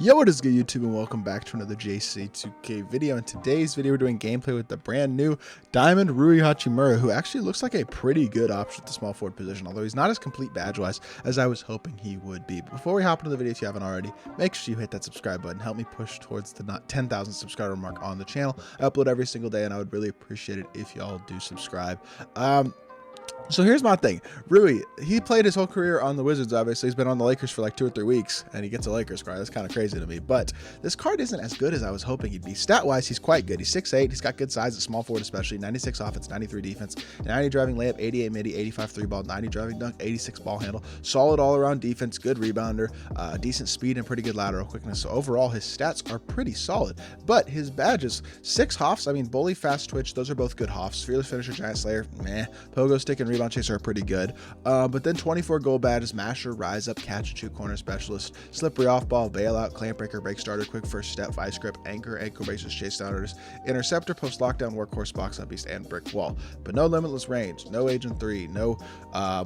Yo, what is good YouTube, and welcome back to another JC2K video. In today's video, we're doing gameplay with the brand new Diamond RUI HACHIMURA, who actually looks like a pretty good option at the small forward position, although he's not as complete badge-wise as I was hoping he would be. But before we hop into the video, if you haven't already, make sure you hit that subscribe button. Help me push towards the 10,000 subscriber mark on the channel. I upload every single day, and I would really appreciate it if y'all do subscribe. So here's my thing. RUI, he played his whole career on the Wizards, obviously. He's been on the Lakers for like 2 or 3 weeks, and he gets a Lakers card. That's kind of crazy to me. But this card isn't as good as I was hoping he'd be. Stat-wise, he's quite good. He's 6'8". He's got good size at small forward especially. 96 offense, 93 defense, 90 driving layup, 88 midi, 85 3-ball, 90 driving dunk, 86 ball handle. Solid all-around defense, good rebounder, decent speed, and pretty good lateral quickness. So overall, his stats are pretty solid. But his badges, 6 Hoffs. I mean, Bully, Fast Twitch, those are both good Hoffs. Fearless Finisher, Giant Slayer, meh. Pogo Stick, and Rebound Chaser are pretty good. But then 24 gold badges: Masher, Rise Up, Catch and Shoot, Corner Specialist, Slippery Off Ball, Bailout, Clamp Breaker, Break Starter, Quick First Step, Vice Grip, Anchor, Ankle Braces, Chase Down Artist, Interceptor, Post Lockdown, Workhorse, Box Up Beast, and Brick Wall. But no Limitless Range, no Agent 3, no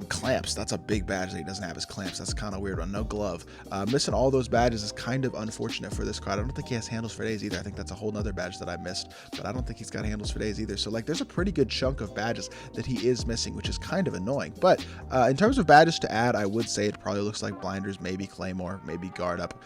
Clamps. That's a big badge that he doesn't have his Clamps. That's kind of weird one. No Glove. Missing all those badges is kind of unfortunate for this card. I don't think he has Handles for Days either. I think that's a whole nother badge that I missed, but I don't think he's got Handles for Days either. So like, there's a pretty good chunk of badges that he is missing, which is kind of annoying. But in terms of badges to add, I would say it probably looks like Blinders, maybe Claymore, maybe Guard Up.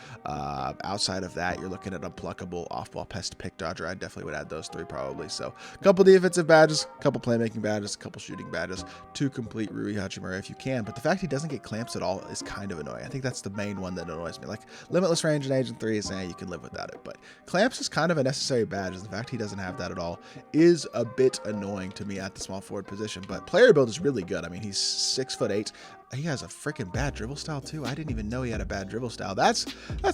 Outside of that, you're looking at Unpluckable, Off-Ball, Pest, Pick Dodger. I definitely would add those 3 probably. So a couple defensive badges, a couple playmaking badges, a couple shooting badges to complete RUI HACHIMURA if you can. But the fact he doesn't get Clamps at all is kind of annoying. I think that's the main one that annoys me. Like, Limitless Range and Agent 3 is saying you can live without it, but Clamps is kind of a necessary badge, and the fact he doesn't have that at all is a bit annoying to me at the small forward position. But player build is really good. I mean, he's 6'8". He has a freaking bad dribble style too. I didn't even know he had a bad dribble style. That's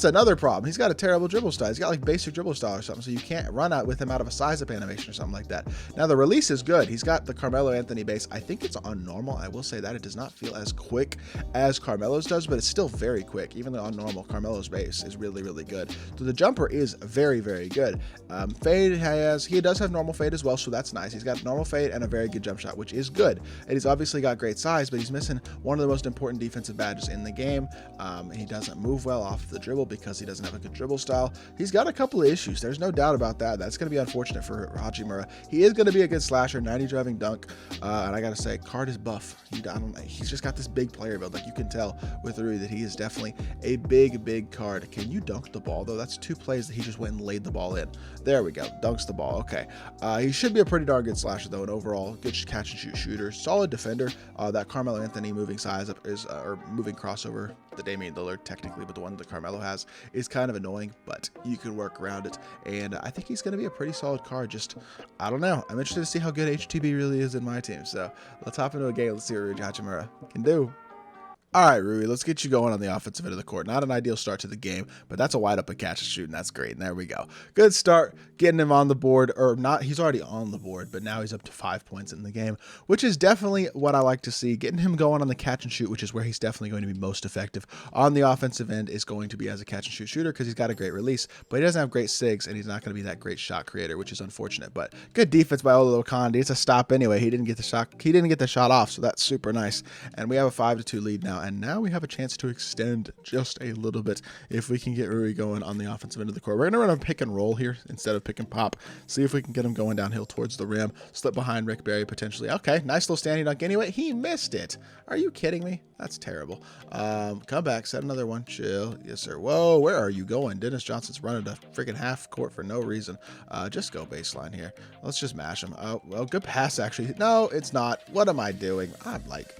another problem. He's got a terrible dribble style. He's got like basic dribble style or something, so you can't run out with him out of a size up animation or something like that. Now the release is good. He's got the Carmelo Anthony base. I think it's on normal. I will say that it does not feel as quick as Carmelo's does, but it's still very quick. Even though on normal, Carmelo's base is really, really good. So the jumper is very, very good. Fade he does have normal fade as well, so that's nice. He's got normal fade and a very good jump shot, which is good. And he's obviously got great size, but he's missing one of the most important defensive badges in the game. He doesn't move well off the dribble because he doesn't have a good dribble style. He's got a couple of issues. There's no doubt about that. That's going to be unfortunate for HACHIMURA. He is going to be a good slasher, 90 driving dunk, and I gotta say, card is buff. He's just got this big player build. Like, you can tell with RUI that he is definitely a big card. Can you dunk the ball though? That's 2 plays that he just went and laid the ball in. There we go, dunks the ball. Okay, he should be a pretty darn good slasher though, and overall good catch and shoot shooter, solid defender. That Carmelo Anthony moving size up is or moving crossover, the Damian Lillard technically, but the one that Carmelo has is kind of annoying, but you can work around it, and I think he's going to be a pretty solid card. Just, I don't know, I'm interested to see how good HTB really is in my team. So let's hop into a game. Let's see what RUI HACHIMURA can do. All right, RUI, let's get you going on the offensive end of the court. Not an ideal start to the game, but that's a wide open catch and shoot, and that's great. And there we go. Good start, getting him on the board, or not. He's already on the board, but now he's up to 5 points in the game, which is definitely what I like to see. Getting him going on the catch and shoot, which is where he's definitely going to be most effective on the offensive end, is going to be as a catch and shoot shooter because he's got a great release, but he doesn't have great SIGs, and he's not going to be that great shot creator, which is unfortunate. But good defense by Olo Kandi. It's a stop anyway. He didn't get the shot off, so that's super nice. And we have a 5-2 lead now, and now we have a chance to extend just a little bit if we can get RUI going on the offensive end of the court. We're going to run a pick and roll here instead of pick and pop. See if we can get him going downhill towards the rim. Slip behind Rick Barry potentially. Okay, nice little standing dunk anyway. He missed it. Are you kidding me? That's terrible. Come back, set another one. Chill. Yes, sir. Whoa, where are you going? Dennis Johnson's running a freaking half court for no reason. Just go baseline here. Let's just mash him. Oh, well, good pass, actually. No, it's not. What am I doing? I'm like...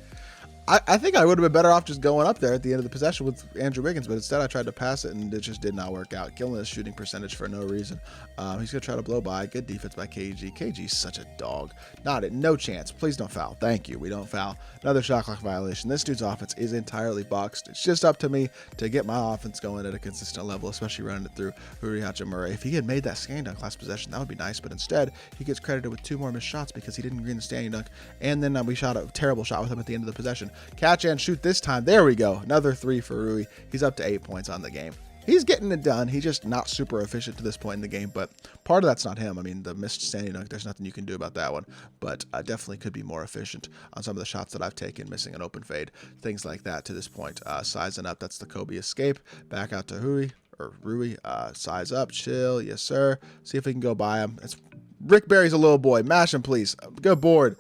I think I would have been better off just going up there at the end of the possession with Andrew Wiggins, but instead I tried to pass it, and it just did not work out. Killing his shooting percentage for no reason. He's going to try to blow by. Good defense by KG. KG's such a dog. No chance. Please don't foul. Thank you. We don't foul. Another shot clock violation. This dude's offense is entirely boxed. It's just up to me to get my offense going at a consistent level, especially running it through RUI HACHIMURA. If he had made that standing dunk last possession, that would be nice, but instead he gets credited with 2 more missed shots because he didn't green the standing dunk, and then we shot a terrible shot with him at the end of the possession. Catch and shoot this time. There we go. Another 3 for RUI. He's up to 8 points on the game. He's getting it done. He's just not super efficient to this point in the game, but part of that's not him. I mean, the missed standing dunk, there's nothing you can do about that one, but I definitely could be more efficient on some of the shots that I've taken, missing an open fade, things like that to this point. Sizing up, that's the Kobe escape. Back out to RUI. or Rui, size up, chill, yes sir. See if we can go by him. It's Rick Barry's a little boy. Mash him, please. Good board.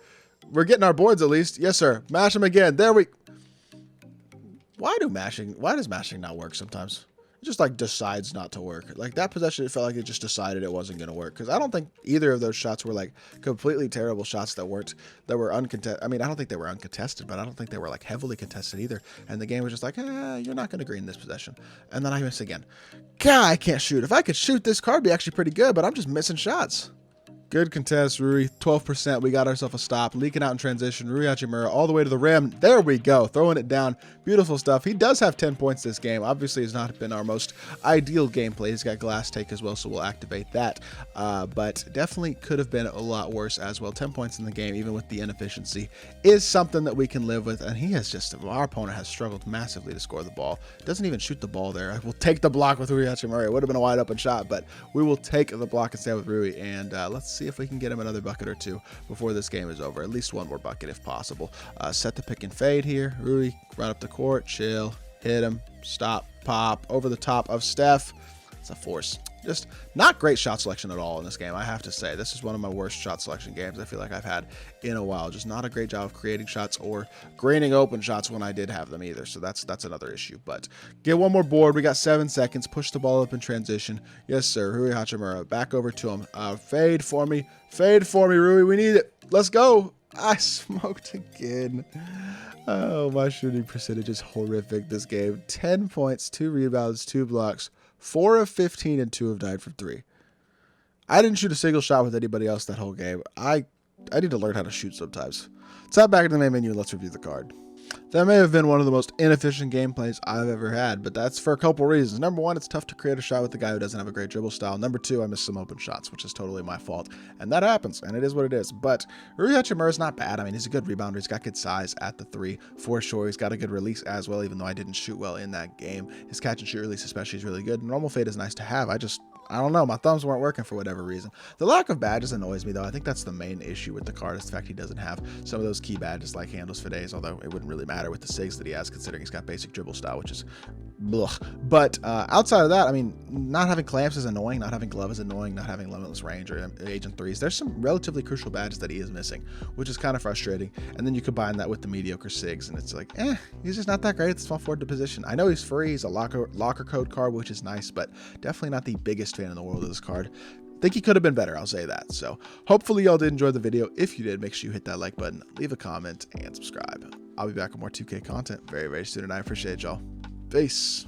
We're getting our boards at least. Yes sir. Mash him again. There we. Why does mashing not work sometimes? It just like decides not to work. Like that possession, it felt like it just decided it wasn't going to work. Because I don't think either of those shots were like completely terrible shots that were uncontested. I mean, I don't think they were uncontested, but I don't think they were like heavily contested either. And the game was just like, you're not going to green this possession. And then I miss again. God, I can't shoot. If I could shoot, this card would be actually pretty good, but I'm just missing shots. Good contest, Rui. 12%. We got ourselves a stop. Leaking out in transition. Rui HACHIMURA all the way to the rim. There we go. Throwing it down. Beautiful stuff. He does have 10 points this game. Obviously, it's not been our most ideal gameplay. He's got glass take as well, so we'll activate that. But definitely could have been a lot worse as well. 10 points in the game, even with the inefficiency, is something that we can live with. And he has just, our opponent has struggled massively to score the ball. Doesn't even shoot the ball there. We'll take the block with Rui HACHIMURA. It would have been a wide open shot, but we will take the block instead with Rui. And let's see if we can get him another bucket or two before this game is over. At least one more bucket if possible. Set the pick and fade here. Rui, run up the court, chill, hit him, stop, pop, over the top of Steph. It's a force. Just not great shot selection at all in this game, I have to say. This is one of my worst shot selection games I feel like I've had in a while. Just not a great job of creating shots or greening open shots when I did have them either. So that's another issue. But get one more board. We got 7 seconds. Push the ball up in transition. Yes, sir. Rui HACHIMURA. Back over to him. Fade for me. Fade for me, Rui. We need it. Let's go. I smoked again. Oh, my shooting percentage is horrific this game. 10 points, 2 rebounds, 2 blocks. 4 of 15 and 2 of 9 from 3. I didn't shoot a single shot with anybody else that whole game. I need to learn how to shoot sometimes. Let's hop back into the main menu and let's review the card. That may have been one of the most inefficient gameplays I've ever had, but that's for a couple reasons. Number one, it's tough to create a shot with a guy who doesn't have a great dribble style. Number two, I missed some open shots, which is totally my fault. And that happens, and it is what it is. But Rui HACHIMURA is not bad. I mean, he's a good rebounder. He's got good size at the 3, for sure. He's got a good release as well, even though I didn't shoot well in that game. His catch and shoot release especially is really good. Normal fade is nice to have. I don't know. My thumbs weren't working for whatever reason. The lack of badges annoys me, though. I think that's the main issue with the card, is the fact he doesn't have some of those key badges like handles for days, although it wouldn't really matter with the SIGs that he has, considering he's got basic dribble style, which is blech. But outside of that, I mean, not having clamps is annoying, not having glove is annoying, not having limitless range or agent 3s. There's some relatively crucial badges that he is missing, which is kind of frustrating. And then you combine that with the mediocre SIGs, and it's like, he's just not that great at the small forward position. I know he's free, he's a locker code card, which is nice, but definitely not the biggest fan in the world of this card. I think he could have been better, I'll say that. So hopefully y'all did enjoy the video. If you did, make sure you hit that like button, leave a comment, and subscribe. I'll be back with more 2K content very, very soon, and I appreciate y'all. Peace.